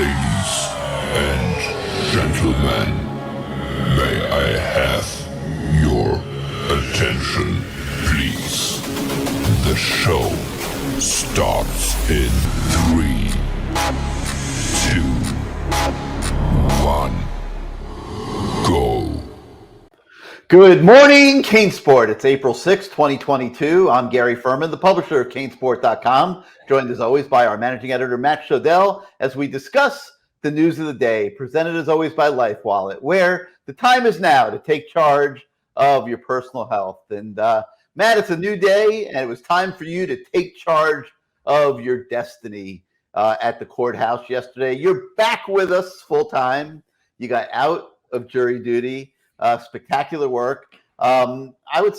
Ladies and gentlemen, may I have your attention, please? The show starts in 3, 2, 1, go. Good morning, CaneSport. It's April 6, 2022. I'm Gary Ferman, the publisher of CaneSport.com, joined as always by our managing editor, Matt Shodell, as we discuss the news of the day, presented as always by Life Wallet, where the time is now to take charge of your personal health. And Matt, it's a new day, and it was time for you to take charge of your destiny at the courthouse yesterday. You're back with us full time. You got out of jury duty. Spectacular work. I would,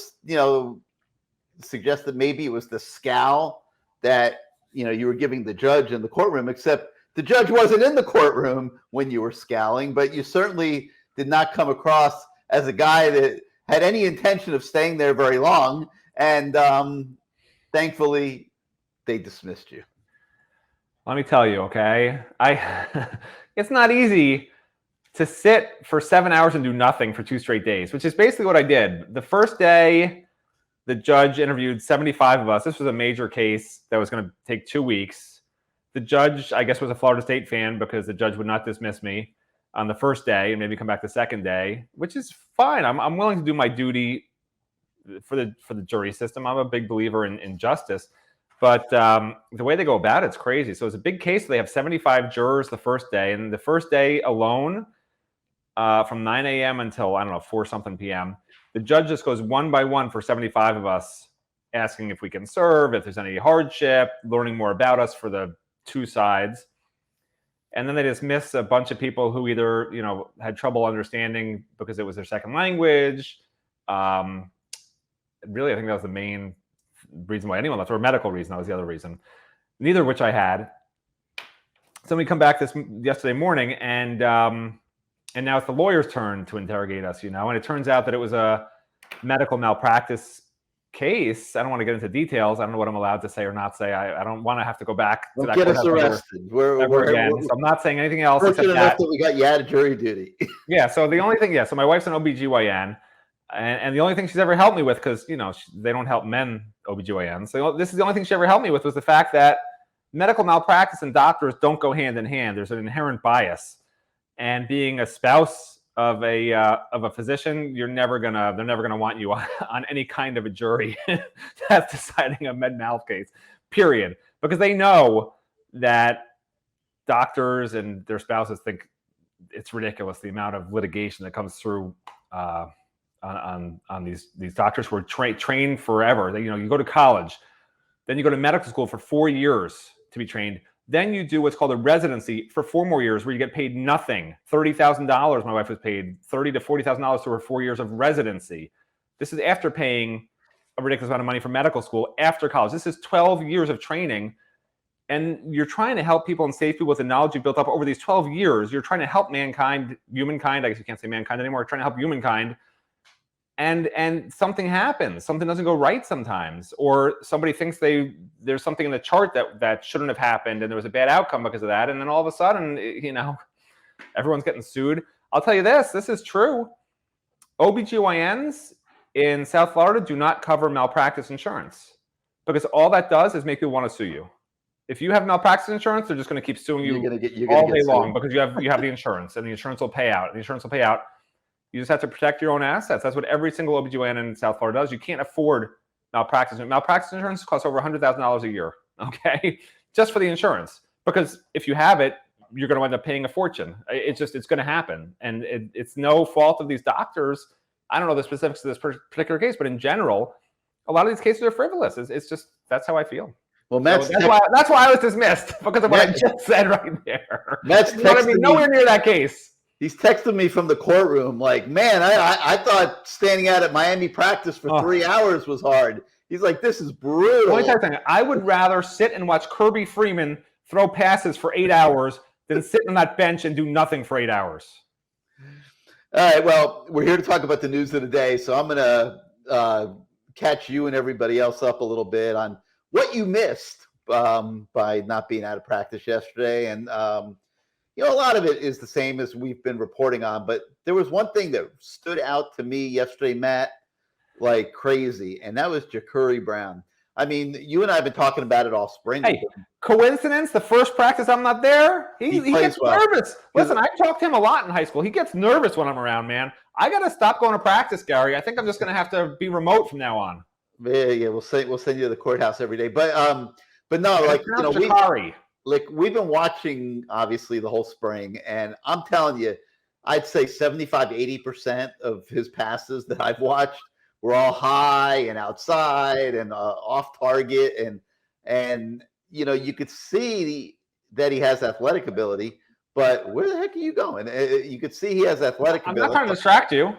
suggest that maybe it was the scowl that, you were giving the judge in the courtroom, except the judge wasn't in the courtroom when you were scowling, but you certainly did not come across as a guy that had any intention of staying there very long. And thankfully, they dismissed you. Let me tell you, okay? It's not easy to sit for 7 hours and do nothing for 2 straight days, which is basically what I did. The first day, the judge interviewed 75 of us. This was a major case that was going to take 2 weeks. The judge, I guess, was a Florida State fan because the judge would not dismiss me on the first day and maybe come back the second day, which is fine. I'm willing to do my duty for the jury system. I'm a big believer in justice. But the way they go about it's crazy. So it's a big case. They have 75 jurors the first day. And the first day alone, from 9 a.m. until, 4-something p.m., the judge just goes one by one for 75 of us, asking if we can serve, if there's any hardship, learning more about us for the 2 sides. And then they dismiss a bunch of people who either, had trouble understanding because it was their second language. Really, I think that was the main reason why anyone left, or a medical reason. That was the other reason, neither of which I had. So we come back yesterday morning, and now it's the lawyer's turn to interrogate us, and it turns out that it was a medical malpractice case. I don't want to get into details. I don't know what I'm allowed to say or not say. I don't want to have to go back to that. Get us arrested. We're so I'm not saying anything else except that we got you out of jury duty. Yeah. So the only thing, so my wife's an OBGYN, and the only thing she's ever helped me with, because they don't help men OBGYNs. So this is the only thing she ever helped me with, was the fact that medical malpractice and doctors don't go hand in hand. There's an inherent bias. And being a spouse of a physician, they're never gonna want you on any kind of a jury that's deciding a med mal case, period. Because they know that doctors and their spouses think it's ridiculous, the amount of litigation that comes through on these doctors who are trained forever. You go to college, then you go to medical school for 4 years to be trained. Then you do what's called a residency for 4 more years, where you get paid nothing. $30,000. My wife was paid $30,000 to $40,000 for her 4 years of residency. This is after paying a ridiculous amount of money for medical school after college. This is 12 years of training, and you're trying to help people and save people with the knowledge you've built up over these 12 years. You're trying to help humankind. I guess you can't say mankind anymore. You're trying to help humankind. And something happens. Something doesn't go right sometimes, or somebody thinks there's something in the chart that shouldn't have happened, and there was a bad outcome because of that. And then all of a sudden, everyone's getting sued. I'll tell you this is true. OBGYNs in South Florida do not cover malpractice insurance, because all that does is make people want to sue you. If you have malpractice insurance, they're just going to keep suing you all day long, because you have the insurance, and the insurance will pay out. You just have to protect your own assets. That's what every single OBGYN in South Florida does. You can't afford malpractice. Malpractice insurance costs over $100,000 a year, okay? Just for the insurance. Because if you have it, you're going to end up paying a fortune. It's going to happen. And it's no fault of these doctors. I don't know the specifics of this particular case, but in general, a lot of these cases are frivolous. It's just, that's how I feel. Well, that's why I was dismissed, because of what I just said right there. Nowhere near that case. He's texting me from the courtroom like, man, I thought standing out at Miami practice for 3 hours was hard. He's like, this is brutal. I would rather sit and watch Kirby Freeman throw passes for 8 hours than sit on that bench and do nothing for 8 hours. All right, well, we're here to talk about the news of the day, so I'm going to catch you and everybody else up a little bit on what you missed by not being out of practice yesterday. And You know, a lot of it is the same as we've been reporting on, but there was one thing that stood out to me yesterday, Matt, like crazy, and that was Ja'Cory Brown. I mean, you and I have been talking about it all spring. Hey, coincidence? The first practice I'm not there, he gets nervous. Listen, I talked to him a lot in high school. He gets nervous when I'm around, man. I got to stop going to practice, Gary. I think I'm just going to have to be remote from now on. Yeah, we'll send you to the courthouse every day. But no, like, you know, we've been watching obviously the whole spring, and I'm telling you, I'd say 75 to 80% of his passes that I've watched were all high and outside and off target, and you know, you could see that he has athletic ability, but where the heck are you going? You could see he has athletic ability. I'm not trying to distract you.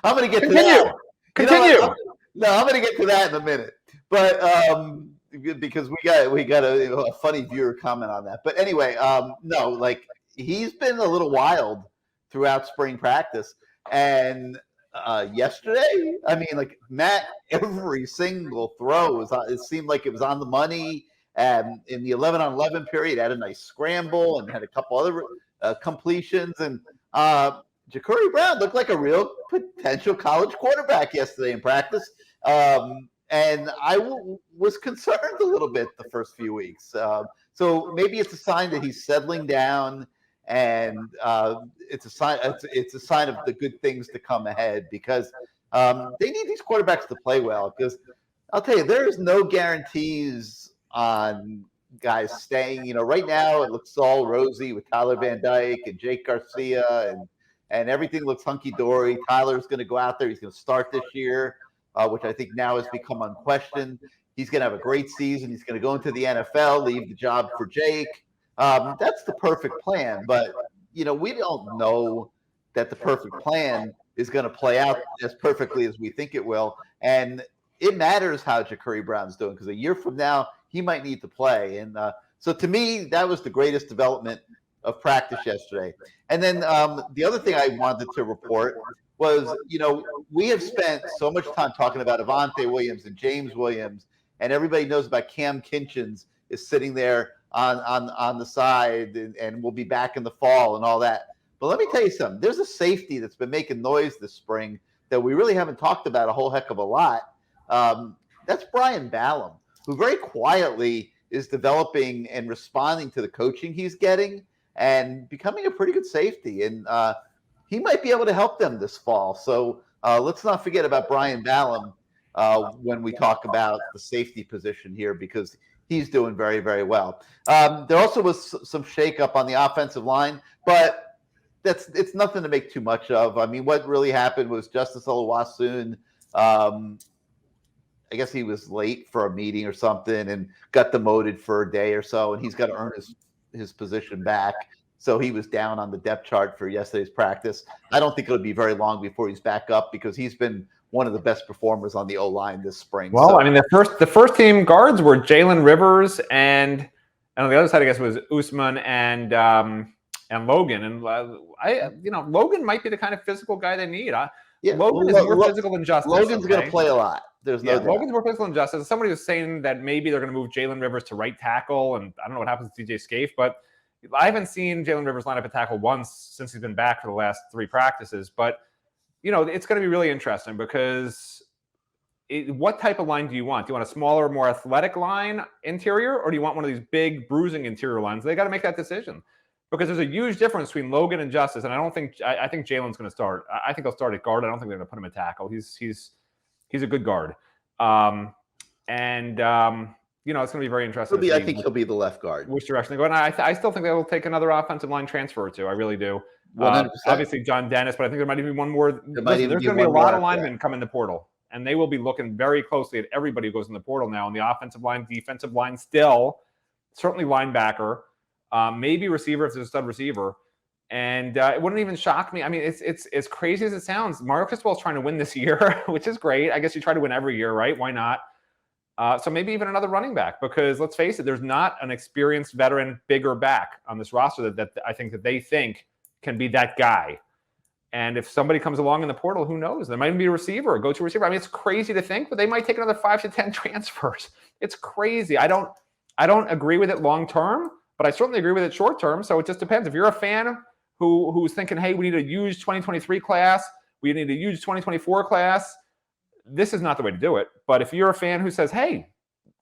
I'm going to get to that. Continue. You know, I'm going to get to that in a minute, but because we got a funny viewer comment on that. But anyway, no, like, he's been a little wild throughout spring practice, and yesterday, I mean, like, Matt, every single throw it seemed like it was on the money. And in the 11-on-11 period, had a nice scramble and had a couple other completions, and Ja'Cory Brown looked like a real potential college quarterback yesterday in practice. And I was concerned a little bit the first few weeks. So maybe it's a sign that he's settling down, and it's a sign of the good things to come ahead, because they need these quarterbacks to play well. Because I'll tell you, there is no guarantees on guys staying. You know, right now it looks all rosy with Tyler Van Dyke and Jake Garcia, and everything looks hunky-dory. Tyler's going to go out there. He's going to start this year, which I think now has become unquestioned. He's going to have a great season. He's going to go into the NFL, leave the job for Jake. That's the perfect plan. But, you know, we don't know that the perfect plan is going to play out as perfectly as we think it will. And it matters how Ja'Cory Brown's doing, because a year from now, he might need to play. And so to me, that was the greatest development of practice yesterday. And then the other thing I wanted to report was, you know, we have spent so much time talking about Avante Williams and James Williams, and everybody knows about Cam Kinchens is sitting there on the side, and will be back in the fall and all that. But let me tell you something. There's a safety that's been making noise this spring that we really haven't talked about a whole heck of a lot. That's Brian Ballum, who very quietly is developing and responding to the coaching he's getting and becoming a pretty good safety. And he might be able to help them this fall. So let's not forget about Brian Ballum when we talk about the safety position here, because he's doing very, very well. There also was some shakeup on the offensive line, but it's nothing to make too much of. I mean, what really happened was Justice Oluwaseun, I guess he was late for a meeting or something and got demoted for a day or so, and he's got to earn his position back. So he was down on the depth chart for yesterday's practice. I don't think it'll be very long before he's back up, because he's been one of the best performers on the O-line this spring. Well, so, I mean, the first team guards were Jalen Rivers, and on the other side, I guess, was Usman and Logan. And Logan might be the kind of physical guy they need. Logan is more physical than Justice. Logan's going to play a lot. There's no doubt. Logan's more physical than Justice. Somebody was saying that maybe they're going to move Jalen Rivers to right tackle, and I don't know what happens to DJ Scaife, but I haven't seen Jalen Rivers line up at tackle once since he's been back for the last 3 practices. But, you know, it's going to be really interesting, because what type of line do you want? Do you want a smaller, more athletic line interior, or do you want one of these big bruising interior lines? They got to make that decision, because there's a huge difference between Logan and Justice. And I think Jalen's going to start. I think he'll start at guard. I don't think they're going to put him at tackle. He's a good guard. You know, it's going to be very interesting. I think he'll be the left guard. Which direction they go. And I still think they will take another offensive line transfer or two. I really do. 100%. Obviously, John Dennis, but I think there might even be one more. There's going to be a lot of linemen come in the portal, and they will be looking very closely at everybody who goes in the portal now on the offensive line, defensive line still, certainly linebacker, maybe receiver if there's a stud receiver. And it wouldn't even shock me. I mean, it's as crazy as it sounds. Mario Cristobal's trying to win this year, which is great. I guess you try to win every year, right? Why not? So maybe even another running back, because let's face it, there's not an experienced veteran bigger back on this roster that I think that they think can be that guy. And if somebody comes along in the portal, who knows? There might even be a receiver, a go-to receiver. I mean, it's crazy to think, but they might take another 5 to 10 transfers. It's crazy. I don't agree with it long term. but I certainly agree with it short term. So it just depends. If you're a fan who's thinking, hey, we need a huge 2023 class, we need a huge 2024 class, this is not the way to do it. But if you're a fan who says, hey,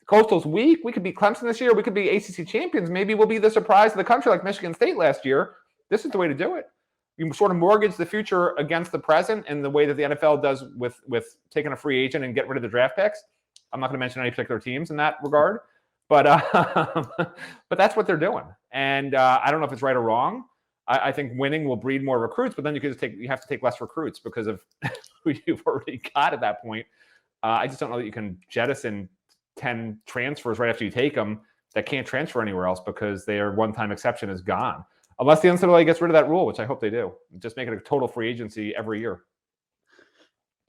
Coastal's weak, we could be Clemson this year, we could be ACC champions, maybe we'll be the surprise of the country like Michigan State last year, this is the way to do it. You sort of mortgage the future against the present in the way that the NFL does with taking a free agent and getting rid of the draft picks. I'm not going to mention any particular teams in that regard, but that's what they're doing. And I don't know if it's right or wrong. I think winning will breed more recruits, but then you have to take less recruits because of who you've already got at that point. I just don't know that you can jettison 10 transfers right after you take them that can't transfer anywhere else because their one-time exception is gone. Unless the NCAA gets rid of that rule, which I hope they do. Just make it a total free agency every year.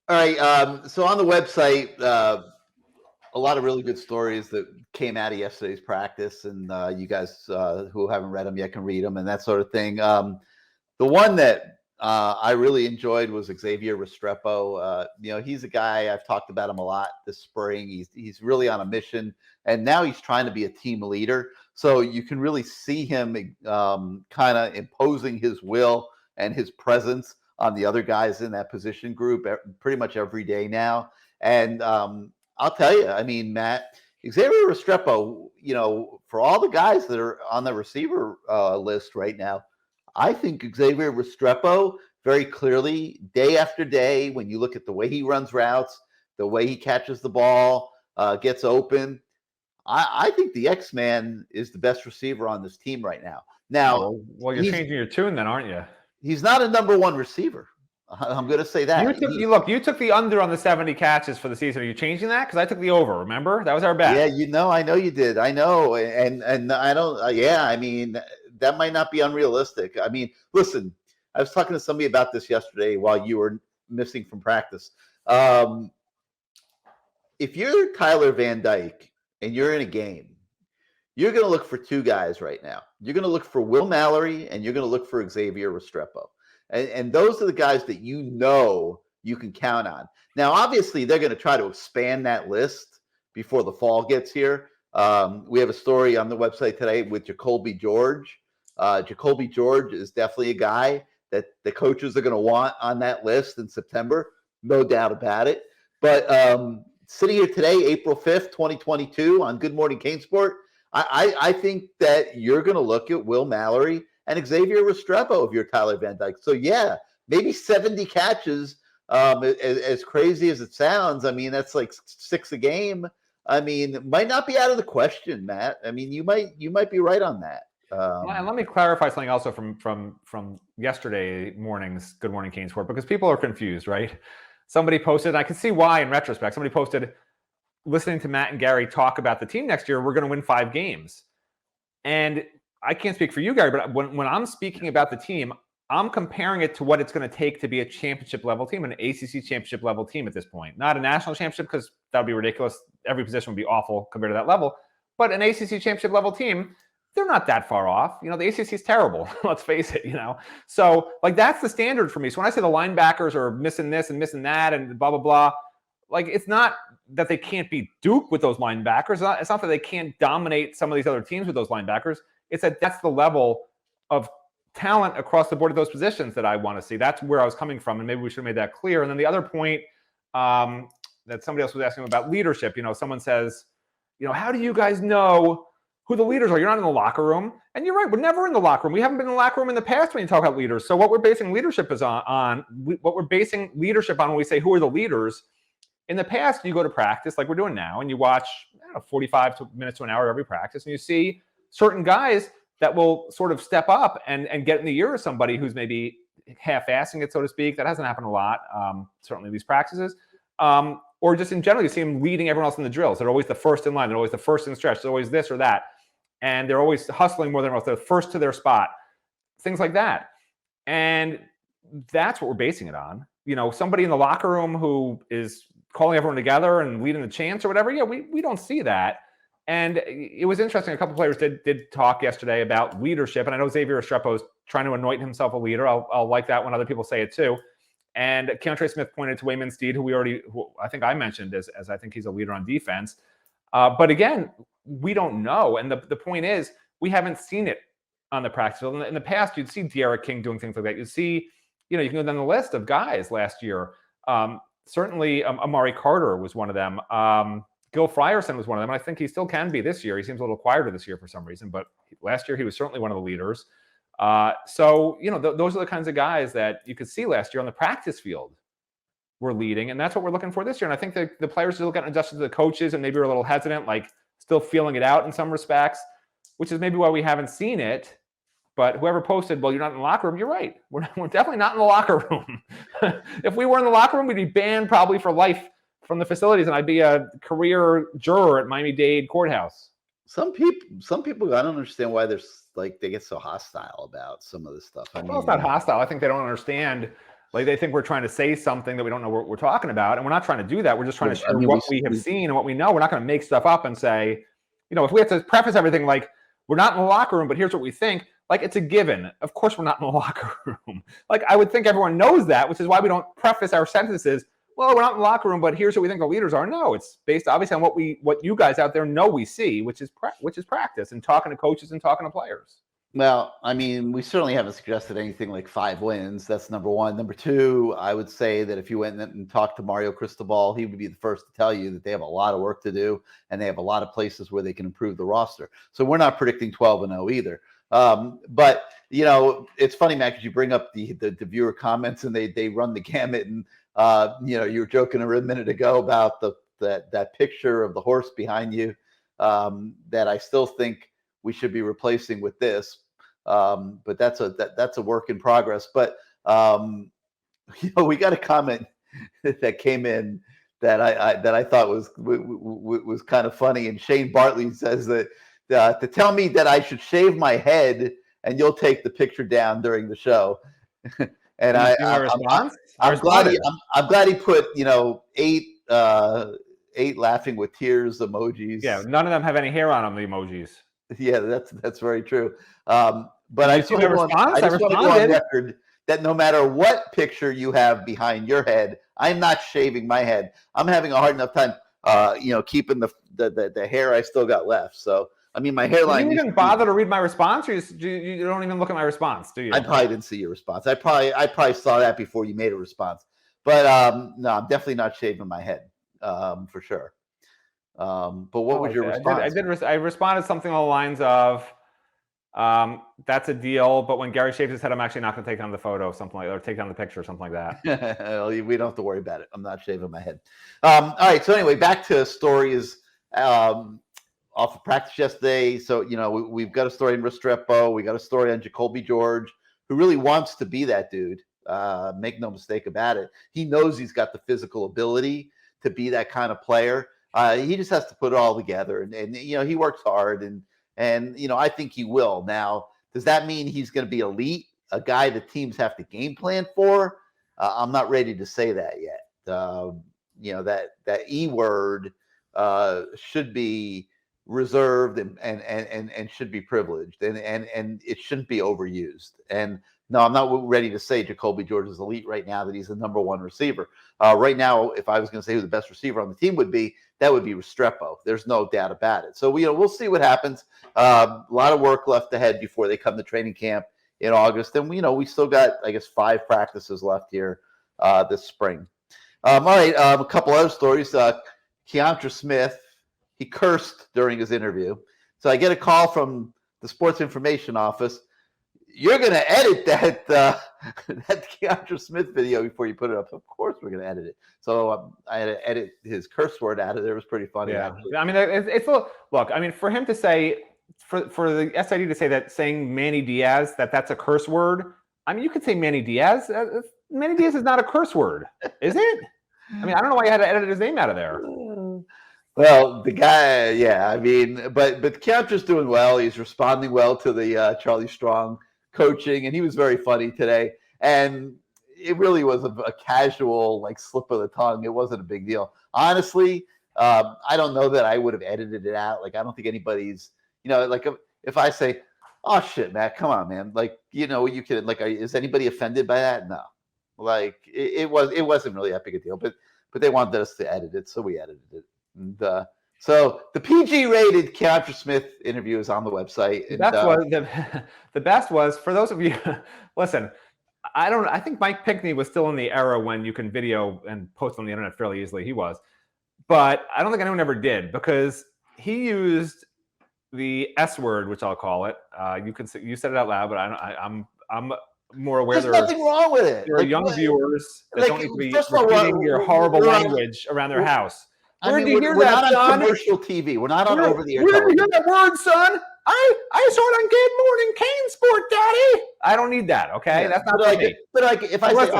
All right. So on the website, a lot of really good stories that came out of yesterday's practice, and you guys who haven't read them yet can read them and that sort of thing. The one that I really enjoyed was Xavier Restrepo. He's a guy, I've talked about him a lot this spring. He's really on a mission, and now he's trying to be a team leader. So you can really see him kind of imposing his will and his presence on the other guys in that position group pretty much every day now. And I'll tell you, I mean, Matt, Xavier Restrepo, for all the guys that are on the receiver list right now, I think Xavier Restrepo very clearly, day after day, when you look at the way he runs routes, the way he catches the ball, gets open, I think the X-Man is the best receiver on this team right now. Now, well, you're changing your tune then, aren't you? He's not a number one receiver. I'm going to say that. You took the under on the 70 catches for the season. Are you changing that? Because I took the over. Remember, that was our bet. Yeah, I know you did. I know, and I don't. Yeah, I mean, that might not be unrealistic. I mean, listen, I was talking to somebody about this yesterday while you were missing from practice. If you're Tyler Van Dyke and you're in a game, you're going to look for two guys right now. You're going to look for Will Mallory and you're going to look for Xavier Restrepo. And those are the guys that you can count on. Now, obviously, they're going to try to expand that list before the fall gets here. We have a story on the website today with Jacoby George. Jacoby George is definitely a guy that the coaches are going to want on that list in September. No doubt about it. But sitting here today, April 5th, 2022, on Good Morning CaneSport, I think that you're going to look at Will Mallory and Xavier Restrepo if you're Tyler Van Dyke. So, yeah, maybe 70 catches, as crazy as it sounds. I mean, that's like 6 a game. I mean, it might not be out of the question, Matt. I mean, you might be right on that. And let me clarify something also from yesterday morning's Good Morning CaneSport, because people are confused, right? Somebody posted, and I can see why in retrospect, somebody posted, listening to Matt and Gary talk about the team next year, we're going to win 5 games. And I can't speak for you, Gary, but when I'm speaking about the team, I'm comparing it to what it's going to take to be a championship level team, an ACC championship level team at this point. Not a national championship, because that would be ridiculous. Every position would be awful compared to that level. But an ACC championship level team, they're not that far off. The ACC is terrible. Let's face it, So, that's the standard for me. So when I say the linebackers are missing this and missing that and blah, blah, blah, it's not that they can't be Duke with those linebackers. It's not that they can't dominate some of these other teams with those linebackers. It's that that's the level of talent across the board of those positions that I want to see. That's where I was coming from, and maybe we should have made that clear. And then the other point that somebody else was asking about leadership, someone says, how do you guys know who the leaders are? You're not in the locker room. And you're right, we're never in the locker room. We haven't been in the locker room in the past when you talk about leaders. So what we're basing leadership is on what we're basing leadership on when we say who are the leaders. In the past, you go to practice like we're doing now, and you watch 45 minutes to an hour of every practice, and you see certain guys that will sort of step up and get in the ear of somebody who's maybe half-assing it, so to speak. That hasn't happened a lot, certainly these practices. Or just in general, you see them leading everyone else in the drills. They're always the first in line. They're always the first in stretch. There's always this or that. And they're always hustling more than else. They're first to their spot. Things like that. And that's what we're basing it on. Somebody in the locker room who is calling everyone together and leading the chants or whatever. Yeah, we don't see that. And it was interesting. A couple of players did talk yesterday about leadership. And I know Xavier Restrepo is trying to anoint himself a leader. I'll like that when other people say it too. And Keontre Smith pointed to Wayman Steed, who I think I mentioned as I think he's a leader on defense. But again, we don't know. And the point is, we haven't seen it on the practice field. In the past, you'd see De'Ara King doing things like that. You'd see, you can go down the list of guys last year. Certainly, Amari Carter was one of them. Gil Frierson was one of them. And I think he still can be this year. He seems a little quieter this year for some reason, but last year he was certainly one of the leaders. So, those are the kinds of guys that you could see last year on the practice field were leading. And that's what we're looking for this year. And I think the players still got adjusted to the coaches and maybe are a little hesitant, like still feeling it out in some respects, which is maybe why we haven't seen it. But whoever posted, well, you're not in the locker room, you're right. We're definitely not in the locker room. If we were in the locker room, we'd be banned probably for life from the facilities, and I'd be a career juror at Miami-Dade courthouse. Some people, I don't understand why they get so hostile about some of this stuff. Well, it's not hostile. I think they don't understand. Like, they think we're trying to say something that we don't know what we're talking about, and we're not trying to do that. We're just trying to share what we have seen and what we know. We're not going to make stuff up and say, if we have to preface everything like, we're not in the locker room, but here's what we think. Like, it's a given. Of course, we're not in the locker room. Like, I would think everyone knows that, which is why we don't preface our sentences. Well, we're not in the locker room, but here's what we think the leaders are. No, it's based obviously on what you guys out there know we see, which is practice and talking to coaches and talking to players. Well, I mean, we certainly haven't suggested anything like 5 wins. That's number one. Number two, I would say that if you went and talked to Mario Cristobal, he would be the first to tell you that they have a lot of work to do and they have a lot of places where they can improve the roster. So we're not predicting 12-0 either. But it's funny, Matt, because you bring up the viewer comments and they run the gamut. And you were joking a minute ago about that picture of the horse behind you that I still think we should be replacing with this. But that's a work in progress. But we got a comment that came in that I thought was kind of funny. And Shane Bartley says that to tell me that I should shave my head and you'll take the picture down during the show. And I'm glad he put 8 laughing with tears emojis. Yeah, none of them have any hair on them. The emojis. Yeah, that's very true. But I just want to go on record that no matter what picture you have behind your head, I'm not shaving my head. I'm having a hard enough time, keeping the hair I still got left. So, I mean, my hairline. You didn't bother to read my response, or you don't even look at my response, do you? I probably didn't see your response. I probably saw that before you made a response. But no, I'm definitely not shaving my head for sure. But what was your response? I responded something along the lines of, that's a deal, but when Gary shaves his head, I'm actually not going to take down the photo, something like that, or take down the picture, something like that. Well, we don't have to worry about it. I'm not shaving my head. All right. So anyway, back to stories off of practice yesterday. So, we've got a story in Restrepo. We got a story on Jacoby George, who really wants to be that dude. Make no mistake about it. He knows he's got the physical ability to be that kind of player. He just has to put it all together, and he works hard, and I think he will. Now, does that mean he's going to be elite, a guy that teams have to game plan for? I'm not ready to say that yet. That E word should be reserved and should be privileged, and it shouldn't be overused. And no, I'm not ready to say Jacoby George is elite right now, that he's the number one receiver. Right now, if I was going to say who the best receiver on the team would be, that would be Restrepo. There's no doubt about it. So we'll see what happens. A lot of work left ahead before they come to training camp in August, and we still got, I guess, 5 practices left here this spring. All right, a couple other stories. Keontra Smith, he cursed during his interview. So I get a call from the sports information office. You're going to edit that Keontra Smith video before you put it up. Of course, we're going to edit it. So I had to edit his curse word out of there. It was pretty funny. Yeah. Actually. I mean, it's a look. I mean, for him to say, for the SID to say that saying Manny Diaz, that's a curse word. I mean, you could say Manny Diaz. Manny Diaz is not a curse word, is it? I mean, I don't know why you had to edit his name out of there. Well, the guy, yeah. I mean, but Keontra's doing well. He's responding well to the Charlie Strong coaching, and he was very funny today. And it really was a casual slip of the tongue. It wasn't a big deal, honestly. I don't know that I would have edited it out. I don't think anybody's if I say, oh shit, Matt, come on, man, you can is anybody offended by that? No, it wasn't really that big a deal, but they wanted us to edit it, so we edited it. And So the PG-rated Keontra Smith interview is on the website. And, the best was for those of you. Listen, I think Mike Pinckney was still in the era when you can video and post on the internet fairly easily. He was, but I don't think anyone ever did, because he used the S word, which I'll call it. You said it out loud, but I'm more aware there's nothing wrong with it. There are young viewers that don't need to be repeating your horrible language around their house. Where did you hear that, son? We're not on commercial TV. We're not on over-the-air television. Where did you hear that word, son? I saw it on Good Morning CaneSport, Daddy. I don't need that, okay? Yeah, that's not for me. But like, if I say,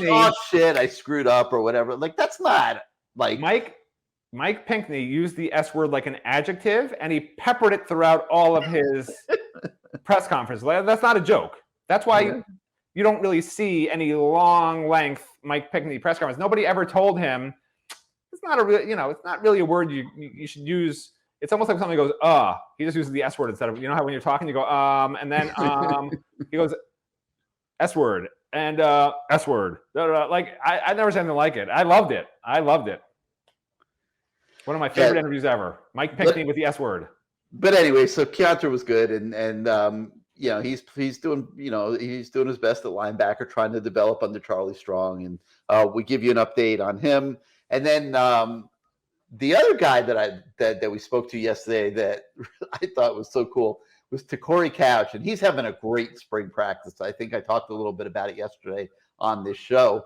oh shit, I screwed up or whatever, like that's not like Mike Pinckney used the S word like an adjective, and he peppered it throughout all of his press conferences. That's not a joke. That's why you don't really see any long length Mike Pinckney press conference. Nobody ever told him. It's not a real, it's not really a word you should use. It's almost like somebody goes, he just uses the S word instead of, how when you're talking, you go, and then he goes, S word and S word. Like, I never said anything like it. I loved it. One of my favorite interviews ever. Mike Pinckney with the S word. But anyway, so Keontra was good, and he's doing his best at linebacker, trying to develop under Charlie Strong, and we give you an update on him. And then the other guy that we spoke to yesterday that I thought was so cool was Corey Couch, and he's having a great spring practice. I think I talked a little bit about it yesterday on this show.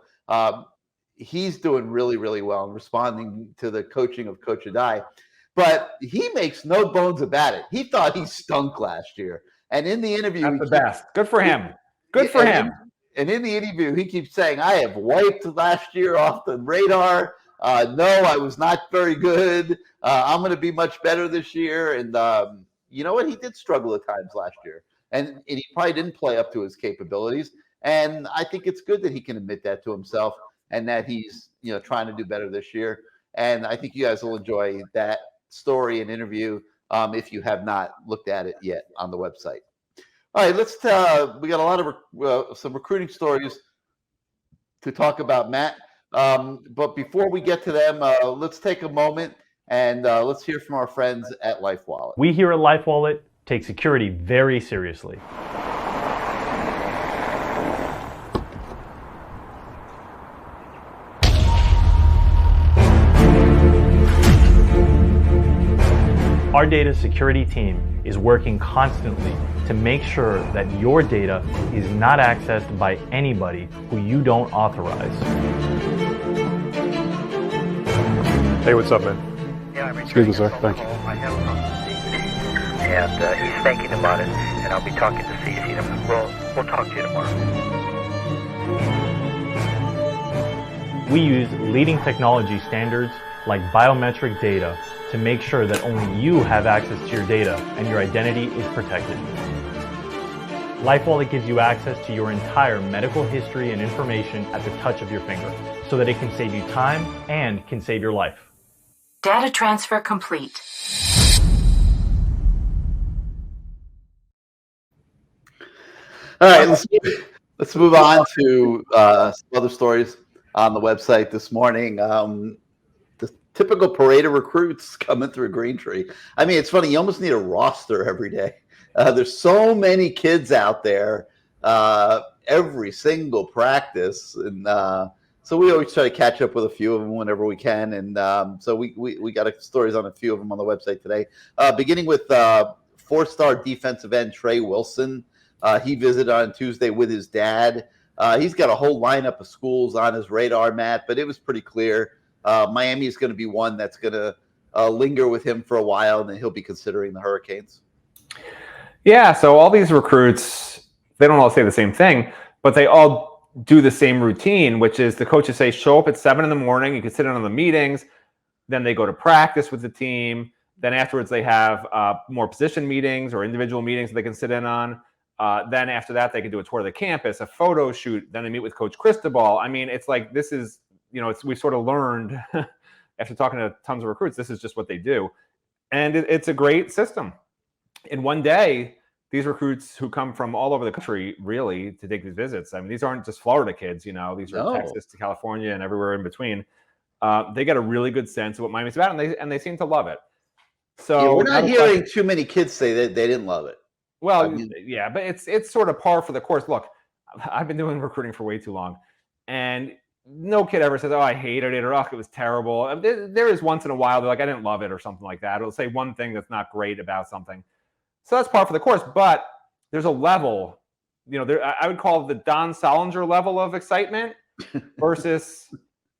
He's doing really, really well and responding to the coaching of Coach Adai. But he makes no bones about it. He thought he stunk last year. And in the interview, that's the best. Good for him. Good for him. And in the interview, he keeps saying, I have wiped last year off the radar. No, I was not very good. I'm going to be much better this year. And you know what? He did struggle at times last year. And he probably didn't play up to his capabilities. And I think it's good that he can admit that to himself and that he's trying to do better this year. And I think you guys will enjoy that story and interview if you have not looked at it yet on the website. All right, let's. We got a lot of some recruiting stories to talk about, Matt. But before we get to them, let's take a moment and let's hear from our friends at LifeWallet. We here at LifeWallet take security very seriously. Our data security team is working constantly to make sure that your data is not accessed by anybody who you don't authorize. Hey, what's up, man? Yeah, I'm excuse me, sir. Thank you. I have and he's thinking about it, and I'll be talking to CC. We'll talk to you tomorrow. We use leading technology standards like biometric data to make sure that only you have access to your data and your identity is protected. LifeWallet gives you access to your entire medical history and information at the touch of your finger, so that it can save you time and can save your life. Data transfer complete. All right, let's move on to some other stories on the website this morning. The typical parade of recruits coming through Green Tree. I mean, it's funny. You almost need a roster every day. There's so many kids out there every single practice, and so we always try to catch up with a few of them whenever we can. And so we got stories on a few of them on the website today, beginning with four-star defensive end Trey Wilson. He visited on Tuesday with his dad. He's got a whole lineup of schools on his radar, Matt, but it was pretty clear Miami is going to be one that's going to linger with him for a while, and then he'll be considering the Hurricanes. Yeah, so all these recruits, they don't all say the same thing, but they all do the same routine, which is the coaches say, show up at 7 a.m, you can sit in on the meetings, then they go to practice with the team, then afterwards they have more position meetings or individual meetings that they can sit in on. Then after that, they can do a tour of the campus, a photo shoot, then they meet with Coach Cristobal. I mean, it's like, this is, we sort of learned after talking to tons of recruits, this is just what they do. And it's a great system. In one day, these recruits who come from all over the country, really, to take these visits. I mean, these aren't just Florida kids, these are Texas to California and everywhere in between. They get a really good sense of what Miami's about, and they seem to love it. So yeah, we're not hearing too many kids say that they didn't love it. Well, yeah, but it's sort of par for the course. Look, I've been doing recruiting for way too long, and no kid ever says, "Oh, I hated it," or "Oh, it was terrible." There is once in a while they're like, "I didn't love it," or something like that. It'll say one thing that's not great about something. So that's par for the course. But there's a level, I would call it the Don Solinger level of excitement versus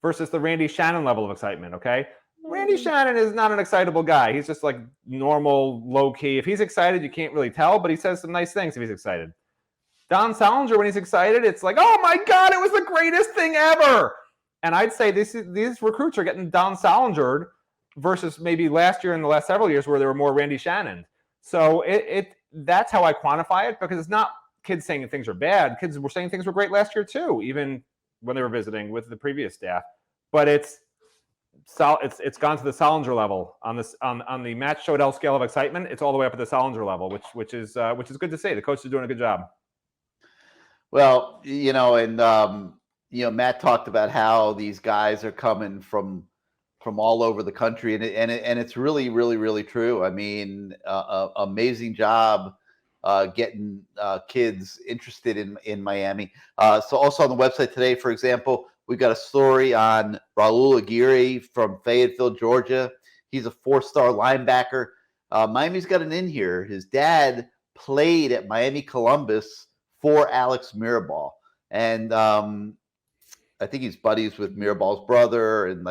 the Randy Shannon level of excitement. Okay. Randy Shannon is not an excitable guy. He's just like normal, low key. If he's excited, you can't really tell, but he says some nice things if he's excited. Don Solinger, when he's excited, it's like, oh my God, it was the greatest thing ever. And I'd say these recruits are getting Don Solingered versus maybe last year and the last several years where there were more Randy Shannon. So that's how I quantify it, because it's not kids saying things are bad. Kids were saying things were great last year too, even when they were visiting with the previous staff. But it's gone to the Solinger level on the Matt Shodell scale of excitement. It's all the way up at the Solinger level, which is good to see. The coach is doing a good job. Well, Matt talked about how these guys are coming from all over the country, and it's really, really, really true. I mean, amazing job getting kids interested in Miami. So also on the website today, for example, we've got a story on Raul Aguirre from Fayetteville, Georgia. He's a 4-star linebacker. Miami's got an in here. His dad played at Miami Columbus for Alex Mirabal. And I think he's buddies with Mirabal's brother. And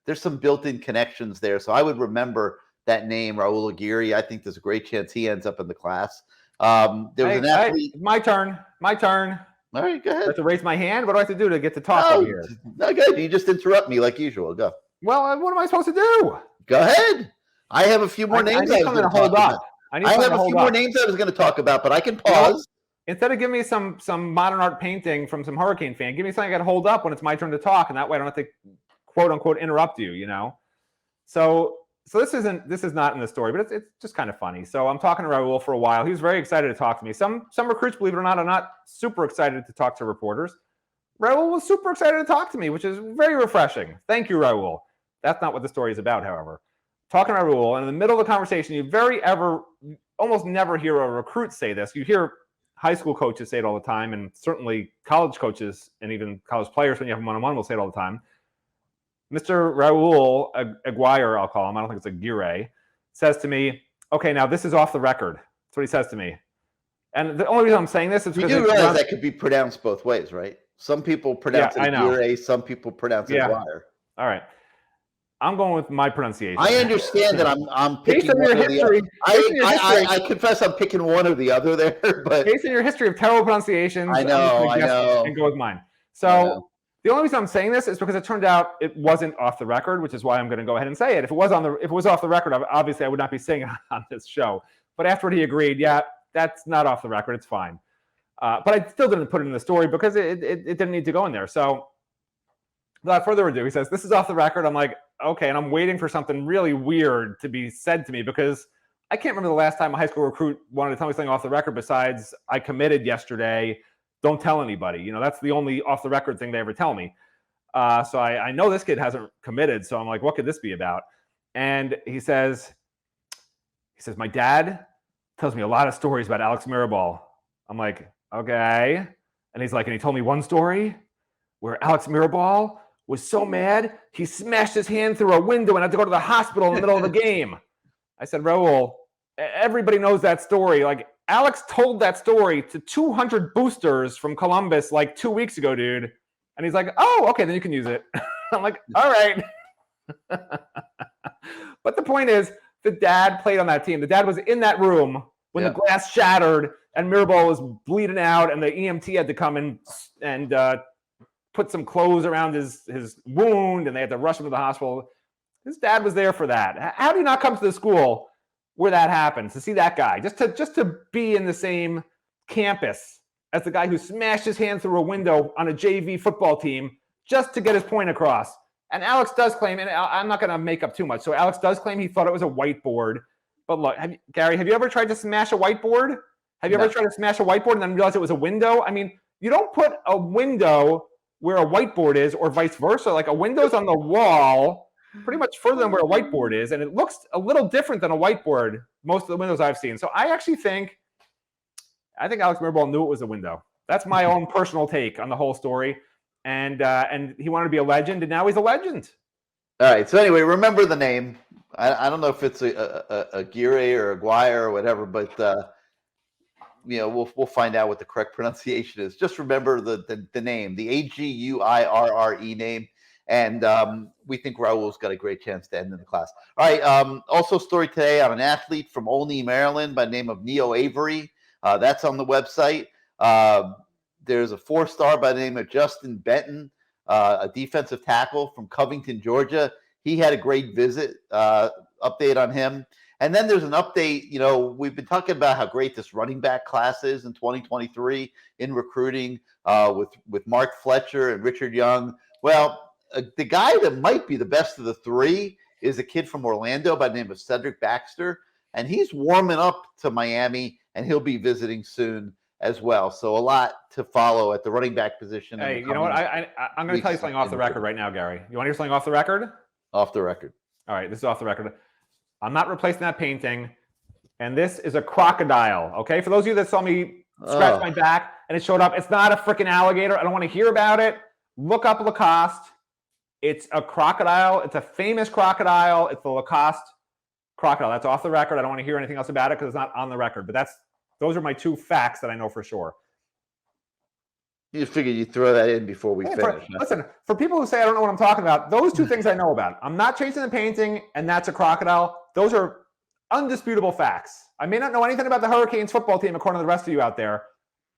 there's some built-in connections there. So I would remember that name, Raul Aguirre. I think there's a great chance he ends up in the class. There was an athlete. My turn. All right, go ahead. I have to raise my hand. What do I have to do to get to talk over here? No, good. You just interrupt me like usual. Go. Well, what am I supposed to do? Go ahead. I have a few more names I was going to hold up. I have a few more names I was going to talk about, but I can pause. Well, instead of giving me some modern art painting from some Hurricane fan, give me something I got to hold up when it's my turn to talk, and that way I don't have to quote unquote interrupt you. So this is not in the story, but it's just kind of funny. So I'm talking to Raul for a while. He was very excited to talk to me. Some recruits, believe it or not, are not super excited to talk to reporters. Raul was super excited to talk to me, which is very refreshing. Thank you, Raul. That's not what the story is about, however. Talking to Raul, and in the middle of the conversation, you almost never hear a recruit say this. You hear high school coaches say it all the time, and certainly college coaches and even college players, when you have them one-on-one, will say it all the time. Mr. Raul Aguirre, I'll call him. I don't think it's Aguirre, says to me, okay, now this is off the record. That's what he says to me. And the only reason I'm saying this is because you do realize that could be pronounced both ways, right? Some people pronounce it Aguirre, some people pronounce it Aguirre. All right. I'm going with my pronunciation. I understand that I'm picking one or the other. I confess I'm picking one or the other there, but based on your history of terrible pronunciations, I know, and go with mine. So the only reason I'm saying this is because it turned out it wasn't off the record, which is why I'm going to go ahead and say it. If it was off the record, obviously I would not be saying it on this show. But afterward, he agreed, yeah, that's not off the record. It's fine. But I still didn't put it in the story because it didn't need to go in there. So without further ado, he says, this is off the record. I'm like, okay. And I'm waiting for something really weird to be said to me because I can't remember the last time a high school recruit wanted to tell me something off the record besides I committed yesterday. Don't tell anybody. That's the only off the record thing they ever tell me. So I know this kid hasn't committed. So I'm like, what could this be about? And he says, my dad tells me a lot of stories about Alex Mirabal. I'm like, okay. And he's like, and he told me one story where Alex Mirabal was so mad, he smashed his hand through a window and had to go to the hospital in the middle of the game. I said, Raul, everybody knows that story. Like, Alex told that story to 200 boosters from Columbus like 2 weeks ago, dude. And he's like, oh, okay, then you can use it. I'm like, all right. But the point is, the dad played on that team. The dad was in that room when the glass shattered and Mirabal was bleeding out and the EMT had to come and put some clothes around his wound and they had to rush him to the hospital. His dad was there for that. How do you not come to the school where that happens, to see that guy, just to be in the same campus as the guy who smashed his hand through a window on a JV football team just to get his point across? And Alex does claim, and I'm not going to make up too much, so Alex does claim he thought it was a whiteboard. But look, Gary, have you ever tried to smash a whiteboard? Have you ever tried to smash a whiteboard and then realize it was a window? I mean, you don't put a window where a whiteboard is, or vice versa. Like a window's on the wall, pretty much further than where a whiteboard is, and it looks a little different than a whiteboard. Most of the windows I've seen. So I actually think Alex Mirabal knew it was a window. That's my own personal take on the whole story. And he wanted to be a legend, and now he's a legend. All right. So anyway, remember the name. I don't know if it's a Aguirre or Aguirre or whatever, but we'll find out what the correct pronunciation is. Just remember the name, the Aguirre name, and we think Raul's got a great chance to end in the class. All right. Also, story today on an athlete from Olney, Maryland, by the name of Neo Avery. That's on the website. There's a 4-star by the name of Justin Benton, a defensive tackle from Covington, Georgia. He had a great visit. Update on him. And then there's an update. We've been talking about how great this running back class is in 2023 in recruiting with Mark Fletcher and Richard Young. Well, the guy that might be the best of the three is a kid from Orlando by the name of Cedric Baxter. And he's warming up to Miami, and he'll be visiting soon as well. So a lot to follow at the running back position. Hey, you know what? I'm going to tell you something off the record right now, Gary. You want to hear something off the record? Off the record. All right, this is off the record. I'm not replacing that painting, and this is a crocodile, okay? For those of you that saw me scratch my back and it showed up, it's not a freaking alligator. I don't want to hear about it. Look up Lacoste. It's a crocodile. It's a famous crocodile. It's the Lacoste crocodile. That's off the record. I don't want to hear anything else about it because it's not on the record. But those are my 2 facts that I know for sure. You just figured you'd throw that in before we finish. Listen, for people who say I don't know what I'm talking about, those 2 things I know about. I'm not chasing the painting, and that's a crocodile. Those are undisputable facts. I may not know anything about the Hurricanes football team according to the rest of you out there,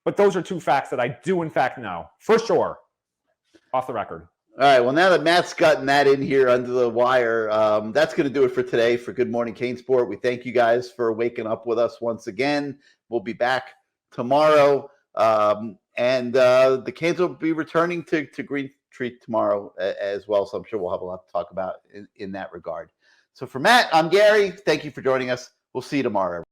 but those are 2 facts that I do in fact know for sure. Off the record. All right. Well, now that Matt's gotten that in here under the wire, that's going to do it for today for Good Morning CaneSport. We thank you guys for waking up with us once again. We'll be back tomorrow. And the Canes will be returning to Green Tree tomorrow as well. So I'm sure we'll have a lot to talk about in that regard. So for Matt, I'm Gary. Thank you for joining us. We'll see you tomorrow.